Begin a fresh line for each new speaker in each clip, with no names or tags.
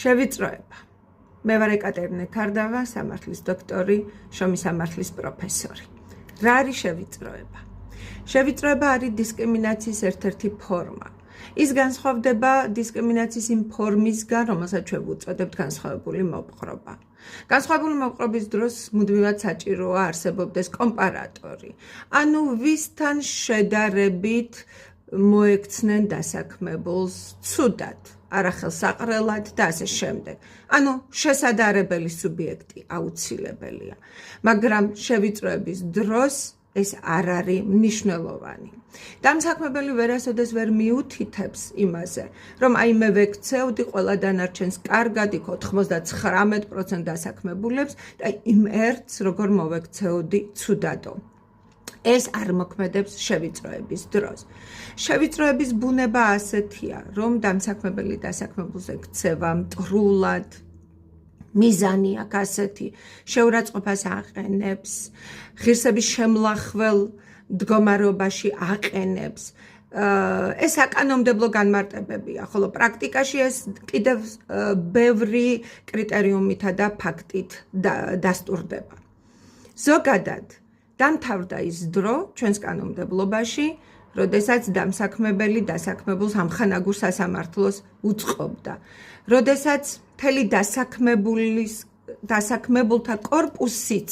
შევიწროება. მე ვარ ეკატერინე ქარდავა, სამართლის დოქტორი, შრომის სამართლის პროფესორი. რა არის შევიწროება? შევიწროება არის დისკრიმინაციის ერთ-ერთი ფორმა. ის განსხვავდება დისკრიმინაციის იმ ფორმისგან, რომელსაც ჩვენ ვუწოდებთ განსხვავებული მოპყრობა. განსხვავებული მოპყრობის დროს მუდმივად საჭიროა არსებობდეს კომპარატორი. ანუ ვისთან შედარებით მოექცნენ დასაქმებულს ცუდად, არახელსაყრელად და ასე შემდეგ. ანუ შესადარებელი სუბიექტი აუცილებელია. მაგრამ შევიწროების დროს ეს არ არის მნიშვნელოვანი. დამსაქმებელი ვერასოდეს ვერ მიუთითებს იმაზე, რომ აი მე ვექცევდი ყველა დანარჩენს კარგად, იქ 99% დასაქმებულებს და იმ ერთს როგორ მოვექცეოდი ცუდადო. ეს არ მოქმედებს შევიწროების დროს. შევიწროების ბუნება ასეთია, რომ დამსაქმებელი დასაქმებულს ექცევა მტრულად, მიზანი აქვს ასეთი, შეურაცხყოფას აყენებს, ღირსების შემლახველ მდგომარეობაში აყენებს. ეს საკანონმდებლო განმარტებებია, ხოლო პრაქტიკაში ეს კიდევ ბევრი კრიტერიუმითა და ფაქტით დასტურდება. ზოგადად დამთავრდა ის დრო ჩვენს კანონმდებლობაში, როდესაც დამსაქმებელი დასაქმებულს ამხანაგურ სასამართლოს უწყობდა. როდესაც მთელი დასაქმებულთა კორპუსიც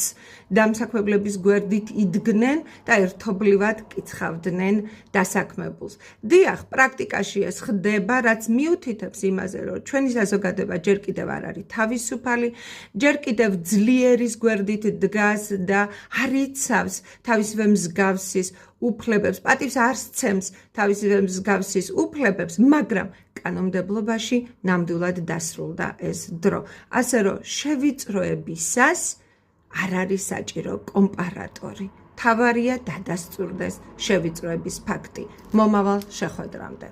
დამსაქმებლების გვერდით იდგნენ და ერთობლივად კიცხავდნენ დასაქმებულს. დიახ, პრაქტიკაში ეს ხდება, რაც მიუთითებს იმაზე, რომ ჩვენი საზოგადოება ჯერ კიდევ არ არის თავისუფალი, ჯერ კიდევ ძლიერის გვერდით დგას და არ იცავს თავისივე მსგავსის უფლებებს, პატივს არ სცემს თავისივე მსგავსის უფლებებს, მაგრამ კანონმდებლობაში ნამდვილად დასრულდა ეს დრო. ასე რომ შევიწროებისას არ არის საჭირო კომპარატორი. თავარია დადასტურდეს შევიწროების ფაქტი. მომავალ შეხვედრამდე.